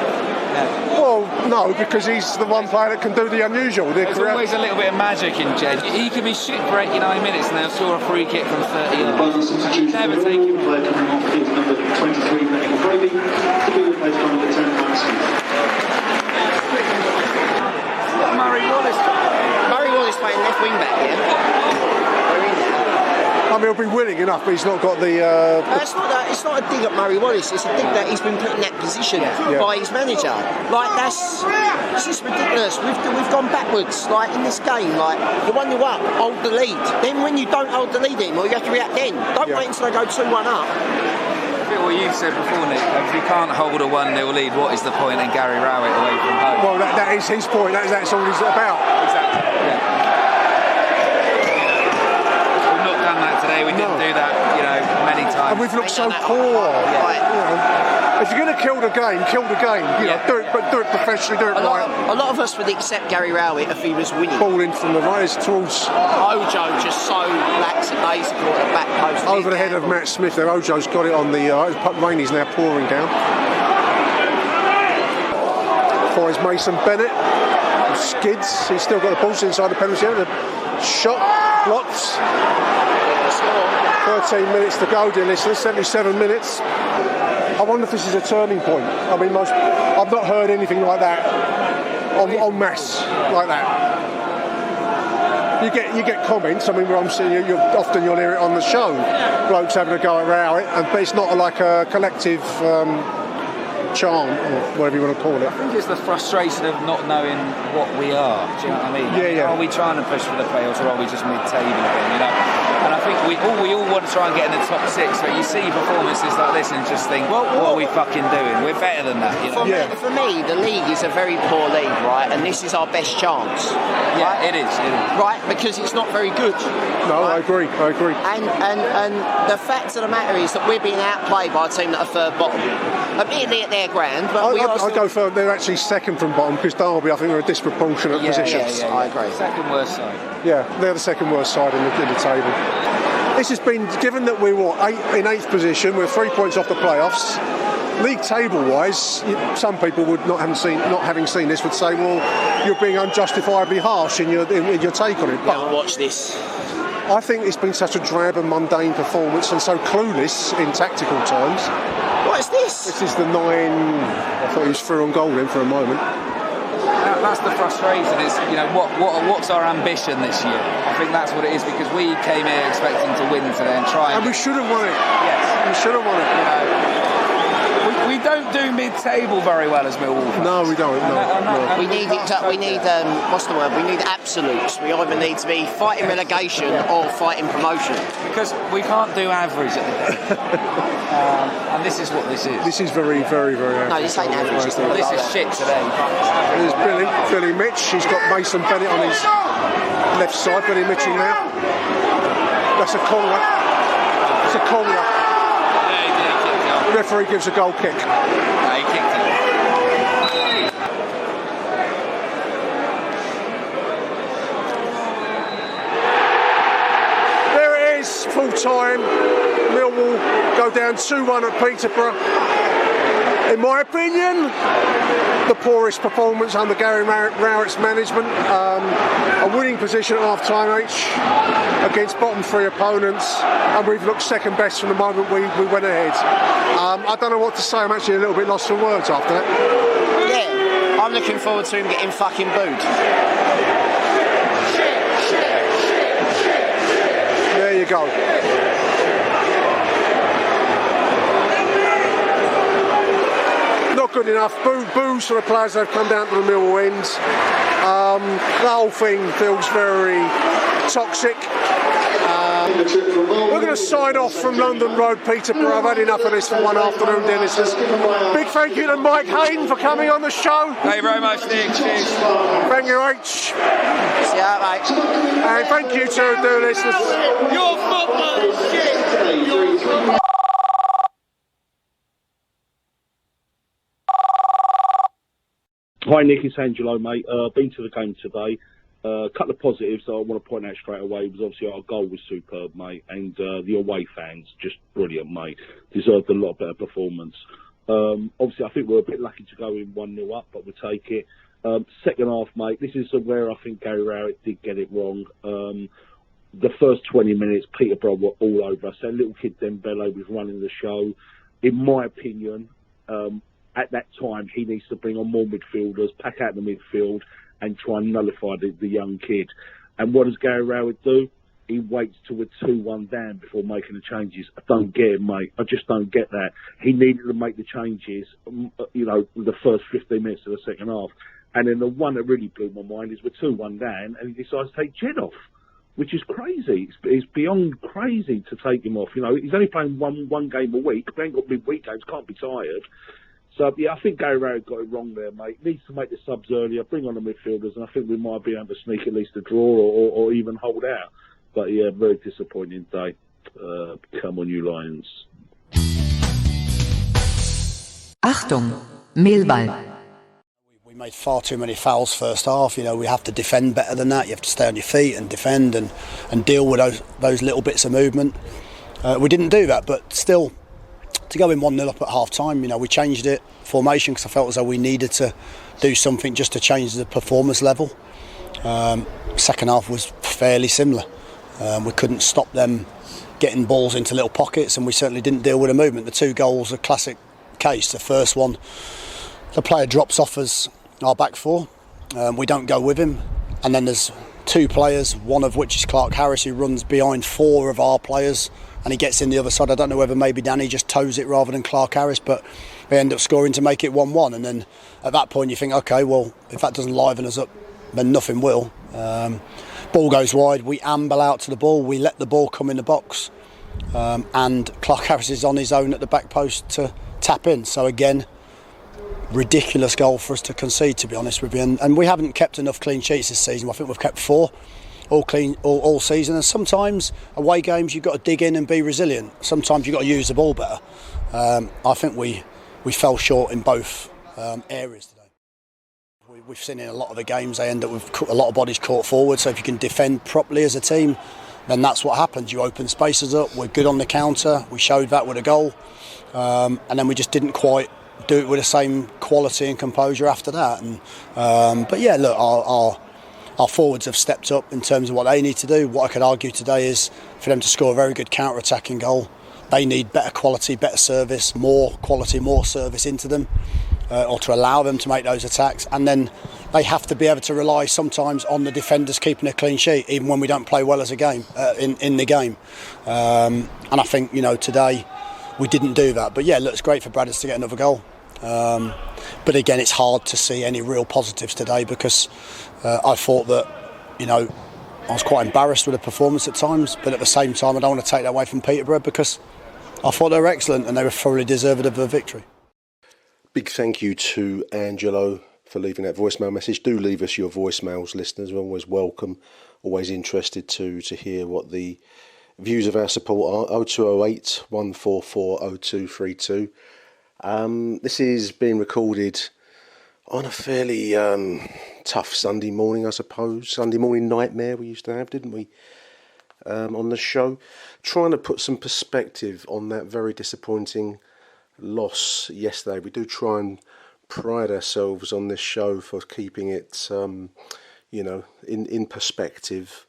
Well, no, because he's the one player that can do the unusual. There's always a little bit of magic in Jed. He can be shit for 89 minutes and they'll score a free kick from 30 yards. Never take him. Player coming off is number 23, Michael Brady, to be replaced by number 10, Mike Smith. Murray Wallace playing left wing back here. I mean, he'll be willing enough, but he's not got the... It's not a dig at Murray Wallace, it's a dig that he's been put in that position by his manager. Like, it's just ridiculous. We've gone backwards, like, in this game. Like, you're 1-0 up, hold the lead. Then when you don't hold the lead anymore, you have to react then. Don't wait until they go 2-1 up. I think what you said before, Nick, if you can't hold a 1-0 lead, what is the point in Gary Rowett away from home? Well, that is his point. That's all he's about. Exactly, yeah. We've not done that today. We didn't do that, many times. And we've looked so poor. If you're going to kill the game, kill the game. You know, do it, but do it professionally, do it right. A lot of us would accept Gary Rowett if he was winning. Ball in from the right towards Ojo just so lackadaisical at the back post. over the head of Matt Smith there. Ojo's got it on the rain is now pouring down. Finds Mason Bennett, who skids. He's still got the balls inside the penalty area. The shot blocks. 13 minutes to go, dear listeners. 77 minutes. I wonder if this is a turning point. I mean, I've not heard anything like that en masse like that. You get comments. I mean, where I'm seeing you'll hear it on the show. Blokes having a go at Rowett, but it's not like a collective chant or whatever you want to call it. I think it's the frustration of not knowing what we are. Do you know what I mean? Yeah. Are we trying to push for the playoffs, or are we just mid-table again? You know. And I think we all want to try and get in the top six, but you see performances like this and just think, what are we fucking doing? We're better than that, you know? For me, the league is a very poor league, right? And this is our best chance. Yeah, right? It is. Right, because it's not very good. No, right? I agree. And the fact of the matter is that we're being outplayed by a team that are third bottom. Admittedly at their ground, but I go for they're actually second from bottom, because Derby, I think, are a disproportionate position. Yeah, I agree. Second worst side. Yeah, they're the second worst side in the table. This has been, given that we're in 8th position, we're 3 points off the playoffs. League table-wise, some people would not having seen this, would say, well, you're being unjustifiably harsh in your take on it. But watch this. I think it's been such a drab and mundane performance and so clueless in tactical terms. What is this? This is the 9. I thought he was through on goal then for a moment. That's the frustration. Is, you know, what's our ambition this year? I think that's what it is, because we came here expecting to win today and try. And we should have won it. Yes, we should have won it. You know, we don't do mid-table very well as Millwall fans. No, we don't. No. We need what's the word? We need absolutes. We either need to be fighting relegation or fighting promotion. Because we can't do average at the and this is what this is. This is very, very, very average. No, this ain't average. This is shit today. There's Billy Mitch. He's got Mason Bennett on his left side. Billy Mitchell now. That's a corner. It's a corner. The referee gives a goal kick. He kicked it. There it is, full time. Millwall go down 2-1 at Peterborough. In my opinion, the poorest performance under Gary Rowett's management. A winning position at half-time each against bottom 3 opponents, and we've looked second best from the moment we went ahead. I don't know what to say. I'm actually a little bit lost for words after that. Yeah, I'm looking forward to him getting fucking booed. There you go. Not good enough. Boos for the players that have come down to the Millwall end. The whole thing feels very toxic. We're going to sign off from London Road, Peterborough. I've had enough of this for one afternoon, dear listeners. Big thank you to Mike Hayden for coming on the show. Thank you very much, Nick. Cheers. Thank you, H. See ya, mate. And thank you to dear listeners. Your football shit. Your football. Hi Nick, it's Angelo, mate. Been to the game today. A couple of positives that I want to point out straight away was obviously our goal was superb, mate, and the away fans just brilliant, mate. Deserved a lot better performance. Obviously, I think we're a bit lucky to go in 1-0 up, but we'll take it. Second half, mate, this is where I think Gary Rowett did get it wrong. The first 20 minutes, Peterborough were all over us. That little kid Dembele was running the show. In my opinion, at that time, he needs to bring on more midfielders, pack out the midfield, and try and nullify the young kid. And what does Gary Rowett do? He waits till we're 2-1 down before making the changes. I don't get it, mate. I just don't get that. He needed to make the changes, the first 15 minutes of the second half. And then the one that really blew my mind is we're 2-1 down, and he decides to take Jed off, which is crazy. It's beyond crazy to take him off. You know, he's only playing one game a week. We ain't got midweek games, can't be tired. So, yeah, I think Gary Rowett got it wrong there, mate. Needs to make the subs earlier, bring on the midfielders, and I think we might be able to sneak at least a draw or even hold out. But, yeah, very disappointing day. Come on, you Lions. Achtung, Millwall. We made far too many fouls first half. You know, we have to defend better than that. You have to stay on your feet and defend and deal with those little bits of movement. We didn't do that, but still, to go in 1-0 up at half time, you know, we changed it formation because I felt as though we needed to do something just to change the performance level. Second half was fairly similar. We couldn't stop them getting balls into little pockets, and we certainly didn't deal with the movement. The two goals are classic case. The first one, the player drops off as our back four. We don't go with him, and then there's two players, one of which is Clark Harris, who runs behind four of our players, and he gets in the other side. I don't know whether maybe Danny just toes it rather than Clark Harris, but we end up scoring to make it 1-1. And then at that point you think, okay, well, if that doesn't liven us up, then nothing will. Ball goes wide, we amble out to the ball, we let the ball come in the box, and Clark Harris is on his own at the back post to tap in. So again, ridiculous goal for us to concede, to be honest with you. And we haven't kept enough clean sheets this season. I think we've kept 4 all season. And sometimes away games you've got to dig in and be resilient. Sometimes you've got to use the ball better. I think we fell short in both areas today. We've seen in a lot of the games they end up with a lot of bodies caught forward. So if you can defend properly as a team, then that's what happens. You open spaces up. We're good on the counter. We showed that with a goal, and then we just didn't quite do it with the same quality and composure after that. And but yeah, look, our forwards have stepped up in terms of what they need to do. What I could argue today is for them to score a very good counter-attacking goal, they need better quality, better service, more quality, more service into them, or to allow them to make those attacks. And then they have to be able to rely sometimes on the defenders keeping a clean sheet, even when we don't play well as a game in the game. And I think, you know, today we didn't do that. But yeah, look, it's great for Bradders to get another goal. But again, it's hard to see any real positives today because I thought that, you know, I was quite embarrassed with the performance at times, but at the same time I don't want to take that away from Peterborough because I thought they were excellent and they were thoroughly deserved of a victory. Big thank you to Angelo for leaving that voicemail message. Do leave us your voicemails, listeners. We're always welcome, always interested to hear what the views of our support are. 0208 144 0232. This is being recorded on a fairly tough Sunday morning, I suppose. Sunday morning nightmare we used to have, didn't we, on the show? Trying to put some perspective on that very disappointing loss yesterday. We do try and pride ourselves on this show for keeping it, in perspective.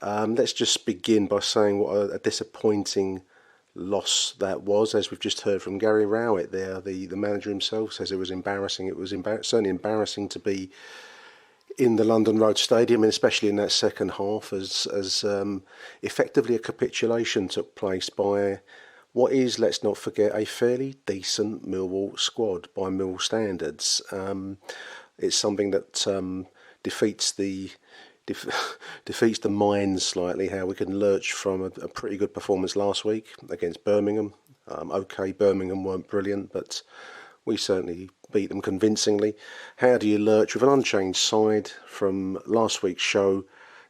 Let's just begin by saying what a disappointing loss that was. As we've just heard from Gary Rowett there, the manager himself says it was embarrassing. It was certainly embarrassing to be in the London Road Stadium, and especially in that second half, as effectively a capitulation took place by what is, let's not forget, a fairly decent Millwall squad by Mill standards. It's something that defeats the mind slightly, how we can lurch from a pretty good performance last week against Birmingham. Birmingham weren't brilliant, but we certainly beat them convincingly. How do you lurch with an unchanged side from last week's show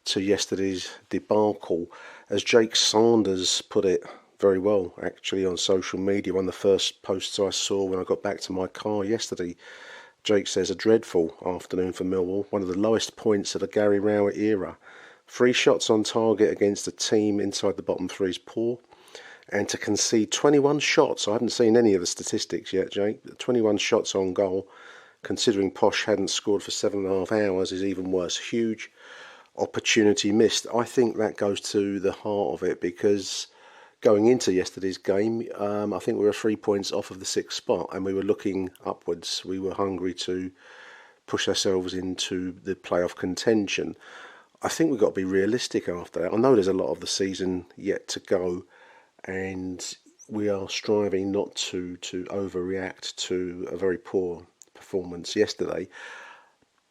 to yesterday's debacle? As Jake Sanders put it very well, actually, on social media, one of the first posts I saw when I got back to my car yesterday, Jake says, a dreadful afternoon for Millwall, one of the lowest points of the Gary Rowett era. 3 shots on target against a team inside the bottom 3 is poor. And to concede 21 shots, I haven't seen any of the statistics yet, Jake, 21 shots on goal, considering Posh hadn't scored for 7.5 hours, is even worse. Huge opportunity missed. I think that goes to the heart of it, because going into yesterday's game, I think we were 3 points off of the 6th spot and we were looking upwards. We were hungry to push ourselves into the playoff contention. I think we've got to be realistic after that. I know there's a lot of the season yet to go, and we are striving not to overreact to a very poor performance yesterday.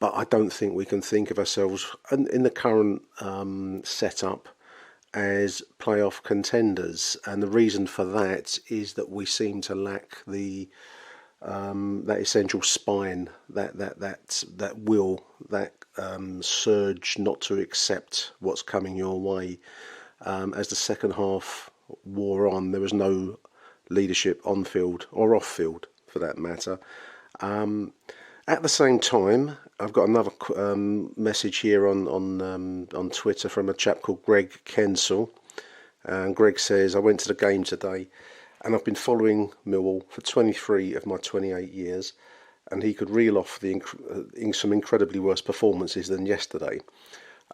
But I don't think we can think of ourselves in the current setup as playoff contenders, and the reason for that is that we seem to lack the that essential spine, that will, that surge not to accept what's coming your way. As the second half wore on. There was no leadership on field or off field, for that matter. At the same time, I've got another message here on Twitter from a chap called Greg Kensel. And Greg says, I went to the game today and I've been following Millwall for 23 of my 28 years, and he could reel off some incredibly worse performances than yesterday.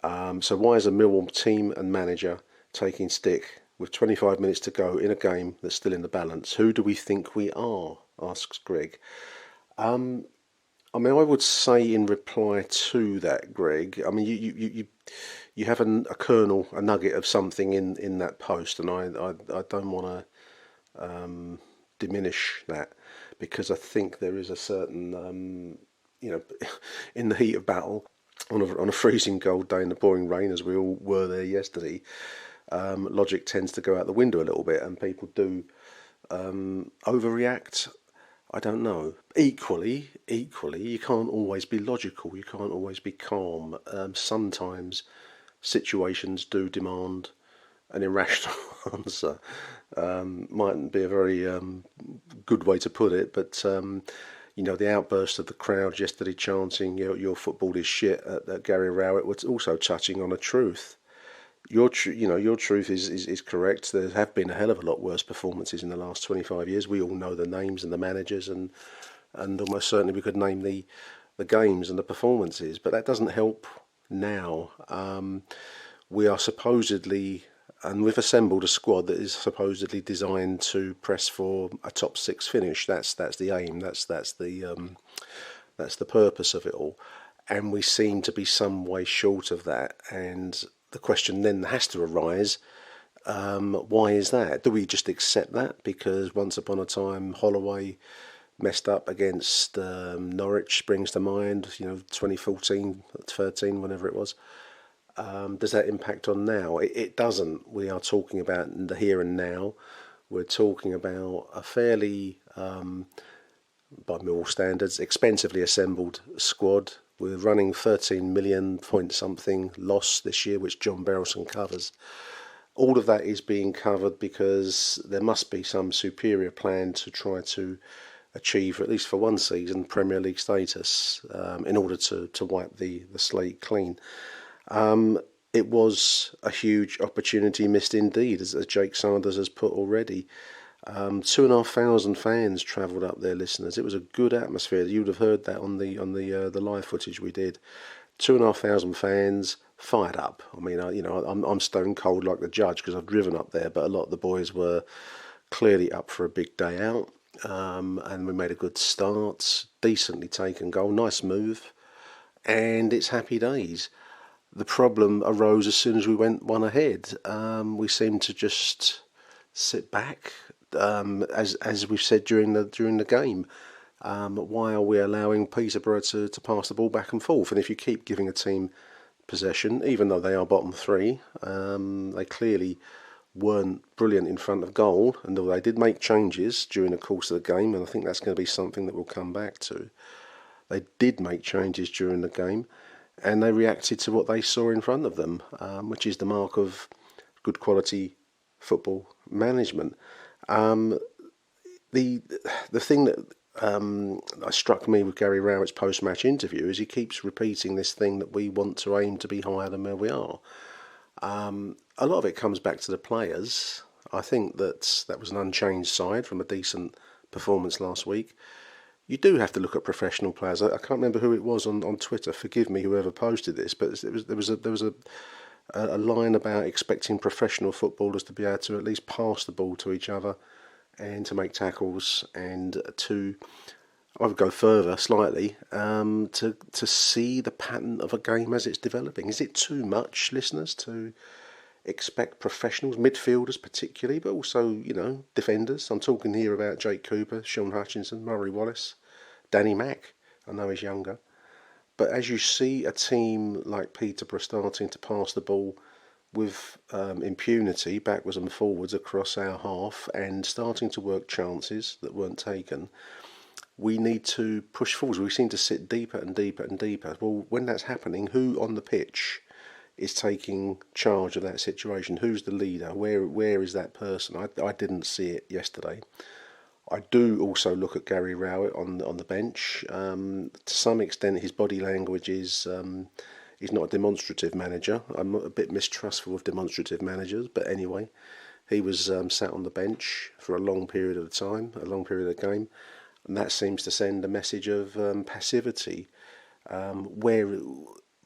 So why is a Millwall team and manager taking stick with 25 minutes to go in a game that's still in the balance? Who do we think we are? Asks Greg. I mean, I would say in reply to that, Greg, I mean, you have a kernel, a nugget of something in that post, and I don't want to diminish that, because I think there is a certain, in the heat of battle, on a freezing cold day in the pouring rain, as we all were there yesterday, logic tends to go out the window a little bit, and people do overreact. I don't know. Equally, you can't always be logical. You can't always be calm. Sometimes situations do demand an irrational answer. Mightn't be a very good way to put it, but the outburst of the crowd yesterday chanting your football is shit at Gary Rowett was also touching on a truth. Your truth is correct. There have been a hell of a lot worse performances in the last 25 years. We all know the names and the managers, and almost certainly we could name the games and the performances. But that doesn't help now. We are supposedly, and we've assembled a squad that is supposedly designed to press for a top 6 finish. That's the aim. That's the purpose of it all. And we seem to be some way short of that. And the question then has to arise, why is that? Do we just accept that because once upon a time Holloway messed up against Norwich, springs to mind, 2014, 13, whenever it was. Does that impact on now? It doesn't. We are talking about the here and now. We're talking about a fairly, by Millwall standards, expensively assembled squad. We're running 13 million point something loss this year, which John Berylson covers. All of that is being covered because there must be some superior plan to try to achieve, at least for one season, Premier League status in order to wipe the slate clean. It was a huge opportunity missed indeed, as Jake Sanders has put already. 2,500 fans travelled up there, listeners. It was a good atmosphere. You would have heard that on the live footage we did. 2,500 fans fired up. I mean, I'm stone cold like the judge because I've driven up there, but a lot of the boys were clearly up for a big day out. And we made a good start, decently taken goal, nice move, and it's happy days. The problem arose as soon as we went one ahead. We seemed to just sit back, as we've said during the game. Why are we allowing Peterborough to pass the ball back and forth? And if you keep giving a team possession, even though they are bottom 3, they clearly weren't brilliant in front of goal, and though they did make changes during the course of the game, and I think that's going to be something that we'll come back to. They did make changes during the game, and they reacted to what they saw in front of them, which is the mark of good quality football management. The thing that struck me with Gary Rowett's post-match interview is he keeps repeating this thing that we want to aim to be higher than where we are. A lot of it comes back to the players. I think that was an unchanged side from a decent performance last week. You do have to look at professional players. I can't remember who it was on Twitter. Forgive me, whoever posted this, but there was a line about expecting professional footballers to be able to at least pass the ball to each other and to make tackles, and to, I would go further slightly, to see the pattern of a game as it's developing. Is it too much, listeners, to expect professionals, midfielders particularly, but also, defenders? I'm talking here about Jake Cooper, Sean Hutchinson, Murray Wallace, Danny Mack. I know he's younger. But as you see a team like Peterborough starting to pass the ball with impunity backwards and forwards across our half and starting to work chances that weren't taken, we need to push forwards. We seem to sit deeper and deeper and deeper. Well, when that's happening, who on the pitch is taking charge of that situation? Who's the leader? Where is that person? I didn't see it yesterday. I do also look at Gary Rowett on the bench. To some extent, his body language is he's not a demonstrative manager. I'm a bit mistrustful of demonstrative managers, but anyway, he was sat on the bench for a long period of time, a long period of the game, and that seems to send a message of passivity, where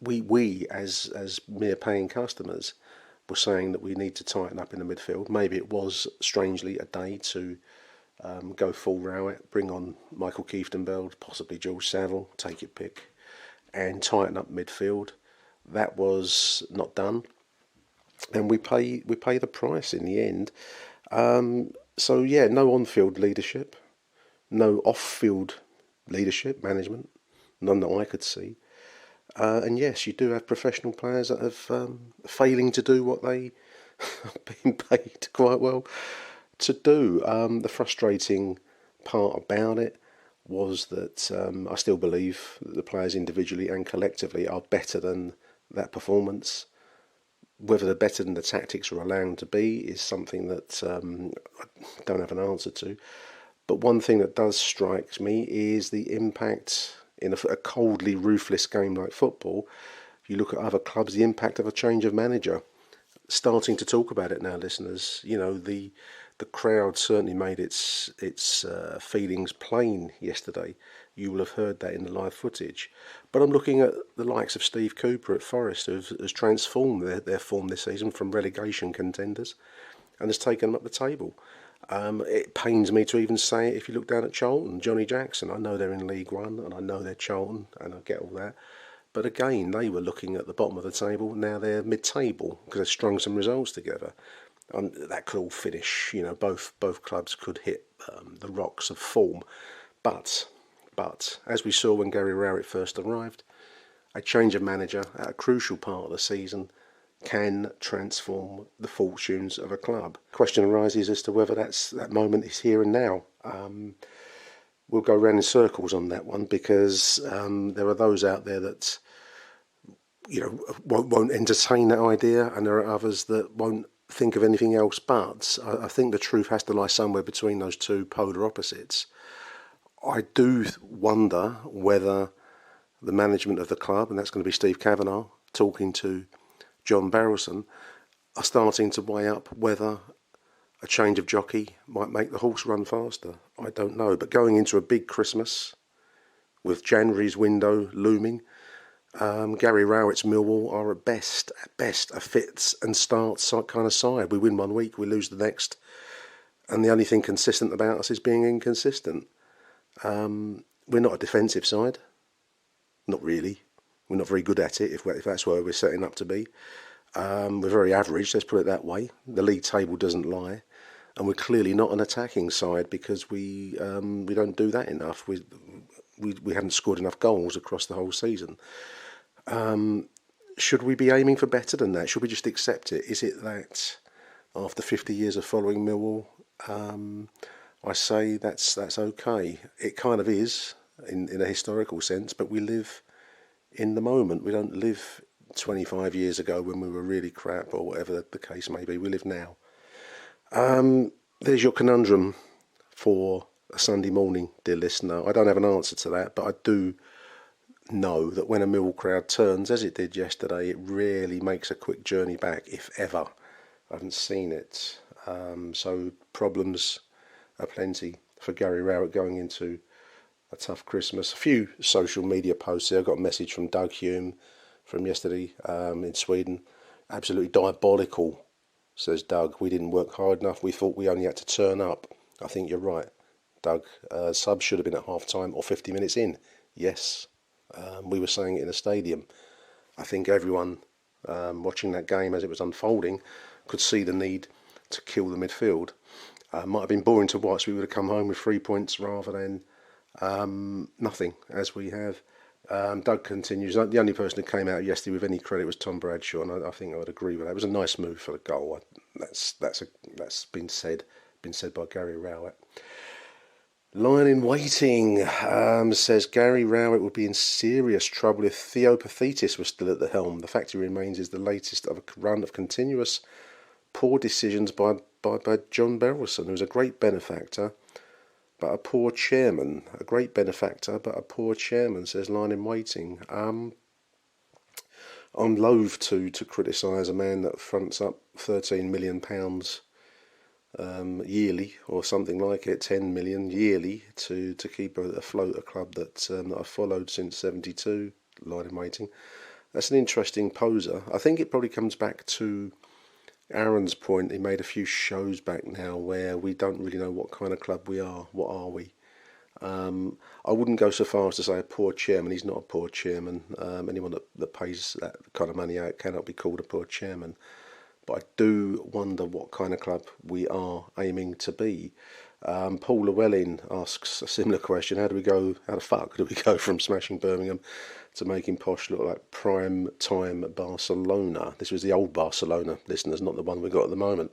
we as mere paying customers were saying that we need to tighten up in the midfield. Maybe it was strangely a day to go full Rowett, bring on Michael Kieftenbeld, possibly George Saville, take your pick, and tighten up midfield. That was not done, and we pay the price in the end. So yeah, no on-field leadership, no off-field leadership, management, none that I could see. And yes, you do have professional players that have failing to do what they have been paid quite well to do. The frustrating part about it was that I still believe that the players individually and collectively are better than that performance. Whether they're better than the tactics are allowed to be is something that I don't have an answer to. But one thing that does strike me is the impact in a coldly ruthless game like football. You look at other clubs, the impact of a change of manager. Starting to talk about it now, listeners. You know, the crowd certainly made its feelings plain yesterday. You will have heard that in the live footage. But I'm looking at the likes of Steve Cooper at Forest, who has transformed their form this season from relegation contenders and has taken them up the table. It pains me to even say it if you look down at Charlton, Johnny Jackson. I know they're in League One and I know they're Charlton and I get all that. But again, they were looking at the bottom of the table. Now they're mid-table because they've strung some results together. That could all finish. You know, both clubs could hit the rocks of form. But as we saw when Gary Rowett first arrived, a change of manager at a crucial part of the season can transform the fortunes of a club. Question arises as to whether that moment is here and now. We'll go round in circles on that one because there are those out there that won't entertain that idea, and there are others that won't think of anything else. But I think the truth has to lie somewhere between those two polar opposites. I do wonder whether the management of the club, and that's going to be Steve Kavanagh talking to John Barrelson, are starting to weigh up whether a change of jockey might make the horse run faster. I don't know. But going into a big Christmas with January's window looming, Gary Rowett's Millwall are at best a fits and starts kind of side. We win one week, we lose the next. And the only thing consistent about us is being inconsistent. We're not a defensive side. Not really. We're not very good at it, if that's where we're setting up to be. We're very average, let's put it that way. The league table doesn't lie. And we're clearly not an attacking side because we don't do that enough. We haven't scored enough goals across the whole season. Should we be aiming for better than that? Should we just accept it? Is it that after 50 years of following Millwall, I say that's okay? It kind of is in a historical sense, but we live in the moment. We don't live 25 years ago when we were really crap or whatever the case may be. We live now. There's your conundrum for a Sunday morning, dear listener. I don't have an answer to that, but I do know that when a Millwall crowd turns, as it did yesterday, it rarely makes a quick journey back, if ever. I haven't seen it. So problems are plenty for Gary Rowett going into a tough Christmas. A few social media posts here. I got a message from Doug Hume from yesterday in Sweden. Absolutely diabolical, says Doug. We didn't work hard enough. We thought we only had to turn up. I think you're right, Doug. Subs should have been at half time or 50 minutes in. Yes, we were saying it in a stadium. I think everyone watching that game as it was unfolding could see the need to kill the midfield. Might have been boring to watch. We would have come home with 3 points rather than nothing, as we have. Doug continues. The only person who came out yesterday with any credit was Tom Bradshaw, and I think I would agree with that. It was a nice move for the goal. That's been said by Gary Rowett. Lion in waiting says Gary Rowett would be in serious trouble if Theo Pathetis was still at the helm. The fact he remains is the latest of a run of continuous poor decisions by John Berylson, who was a great benefactor, but a poor chairman. A great benefactor, but a poor chairman, says Lion in waiting. I'm loath to criticise a man that fronts up £13 million yearly, or something like it, 10 million yearly, to keep afloat a club that I've followed since '72. Lion in waiting. That's an interesting poser. I think it probably comes back to Aaron's point. He made a few shows back now where we don't really know what kind of club we are. What are we? I wouldn't go so far as to say a poor chairman. He's not a poor chairman. Anyone that pays that kind of money out cannot be called a poor chairman. But I do wonder what kind of club we are aiming to be. Paul Llewellyn asks a similar question. How the fuck do we go from smashing Birmingham to making Posh look like prime time Barcelona? This was the old Barcelona, listeners, not the one we got at the moment.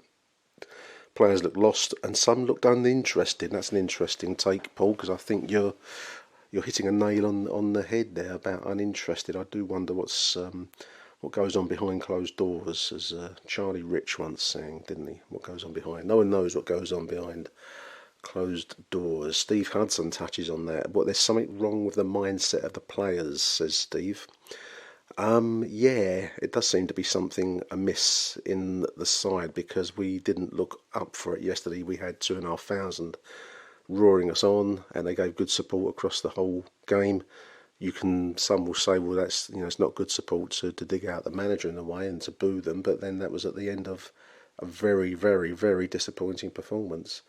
Players looked lost and some looked uninterested. That's an interesting take, Paul, because I think you're hitting a nail on the head there about uninterested. I do wonder what goes on behind closed doors, as Charlie Rich once sang, didn't he? What goes on behind? No one knows what goes on behind closed doors. Steve Hudson touches on that. But there's something wrong with the mindset of the players, says Steve. Yeah, it does seem to be something amiss in the side, because we didn't look up for it yesterday. We had 2,500 roaring us on, and they gave good support across the whole game. Some will say, well, that's, it's not good support to dig out the manager in a way and to boo them, but then that was at the end of a very, very, very disappointing performance.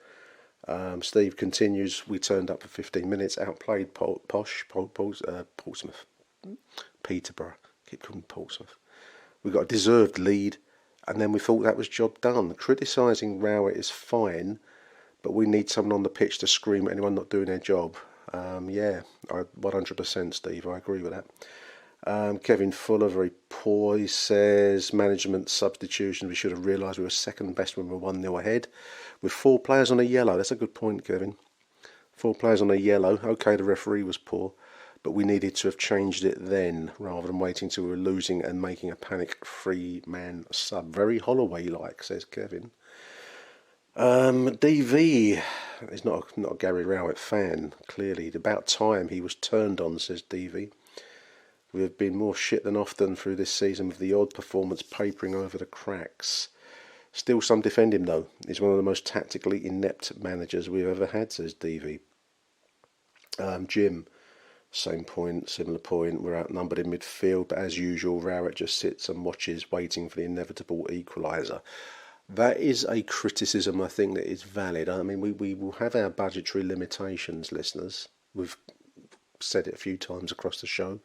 Steve continues, we turned up for 15 minutes, outplayed Portsmouth, Peterborough, keep calling Portsmouth. We got a deserved lead, and then we thought that was job done. Criticising Rowett is fine, but we need someone on the pitch to scream at anyone not doing their job. Yeah, 100%, Steve, I agree with that. Kevin Fuller, very poor, he says. Management substitution, we should have realised we were second best when we were 1-0 ahead. With 4 players on a yellow. That's a good point, Kevin. 4 players on a yellow. OK, the referee was poor, but we needed to have changed it then, rather than waiting till we were losing and making a panic 3-man sub. Very Holloway-like, says Kevin. DV is not a Gary Rowett fan, clearly. About time he was turned on, says DV. We have been more shit than often through this season, with the odd performance papering over the cracks. Still some defend him though. He's one of the most tactically inept managers we've ever had, says DV. Jim, same point, similar point. We're outnumbered in midfield, but as usual Rowett just sits and watches, waiting for the inevitable equaliser. That is a criticism, I think, that is valid. I mean, we will have our budgetary limitations, listeners. We've said it a few times across the show.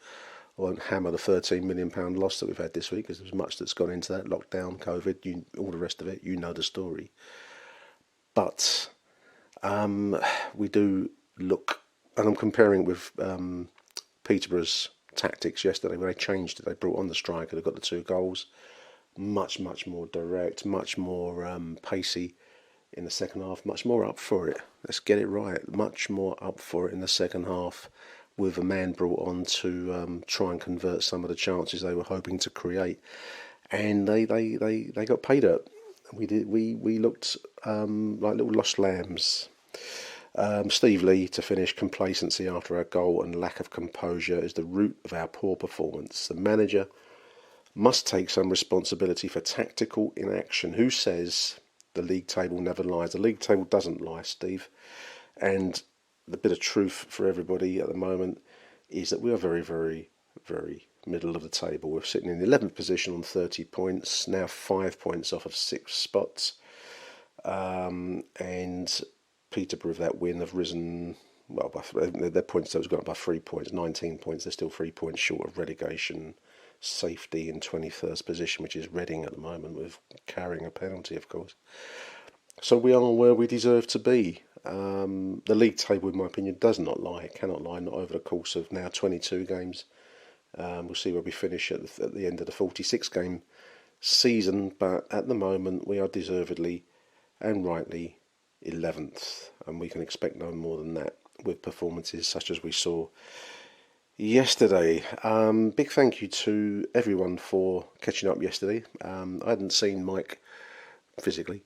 I won't hammer the £13 million loss that we've had this week, because there's much that's gone into that. Lockdown, COVID, all the rest of it, you know the story. But we do look, and I'm comparing it with Peterborough's tactics yesterday, where they changed it. They brought on the striker, they got the 2 goals. Much more direct, much more pacey in the second half, much more up for it. Let's get it right. Much more up for it in the second half, with a man brought on to try and convert some of the chances they were hoping to create, and they got paid up. We looked like little lost lambs. Steve Lee, to finish, complacency after our goal and lack of composure is the root of our poor performance. The manager must take some responsibility for tactical inaction. Who says the league table never lies? The league table doesn't lie, Steve. And the bit of truth for everybody at the moment is that we are very, very, very middle of the table. We're sitting in the 11th position on 30 points, now 5 points off of 6 spots. And Peterborough, that win, have risen, well, their points have gone up by 3 points, 19 points. They're still 3 points short of relegation safety in 21st position, which is Reading at the moment, with carrying a penalty, of course. So we are where we deserve to be. The league table, in my opinion, does not lie. It cannot lie, not over the course of now 22 games. We'll see where we finish at the end of the 46-game season, but at the moment we are deservedly and rightly 11th, and we can expect no more than that with performances such as we saw yesterday. Big thank you to everyone for catching up yesterday. I hadn't seen Mike physically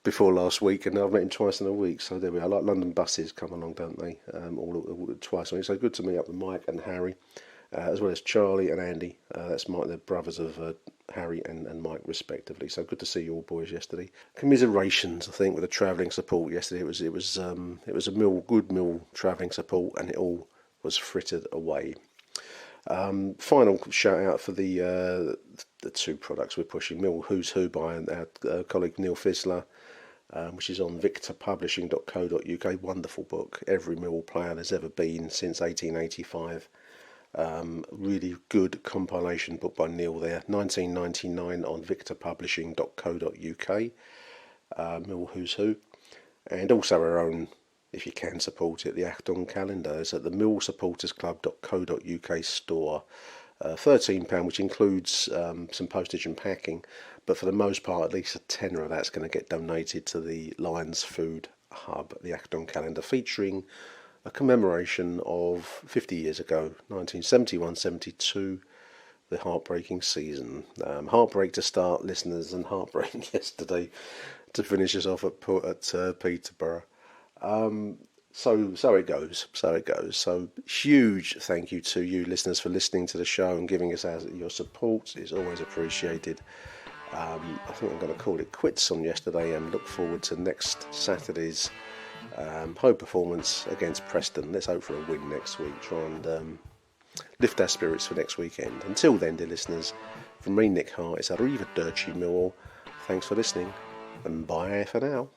before last week, and I've met him twice in a week, so there we are. Like London buses come along, don't they? All twice a week. So good to meet up with Mike and Harry, as well as Charlie and Andy. That's Mike, the brothers of Harry and Mike respectively. So good to see you all boys yesterday. Commiserations, I think, with the travelling support yesterday. It was a good Mill travelling support, and it all was frittered away. Final shout out for the two products we're pushing: Mill Who's Who by our colleague Neil Fisler, which is on victorpublishing.co.uk. Wonderful book. Every Mill player there's ever been since 1885. Really good compilation book by Neil there. 1999 on victorpublishing.co.uk. Mill Who's Who, and also our own, if you can support it, the Achtung calendar is at the millsupportersclub.co.uk store. £13, which includes some postage and packing, but for the most part, at least a tenner of that's going to get donated to the Lions Food Hub, the Achtung calendar, featuring a commemoration of 50 years ago, 1971-72, the heartbreaking season. Heartbreak to start, listeners, and heartbreak yesterday to finish us off at Peterborough. So it goes. So huge thank you to you listeners for listening to the show and giving us your support. It's always appreciated. I think I'm going to call it quits on yesterday and look forward to next Saturday's home performance against Preston. Let's hope for a win next week. Try and lift our spirits for next weekend. Until then, dear listeners, from me, Nick Hart, it's Arrivederci Millwall. Thanks for listening, and bye for now.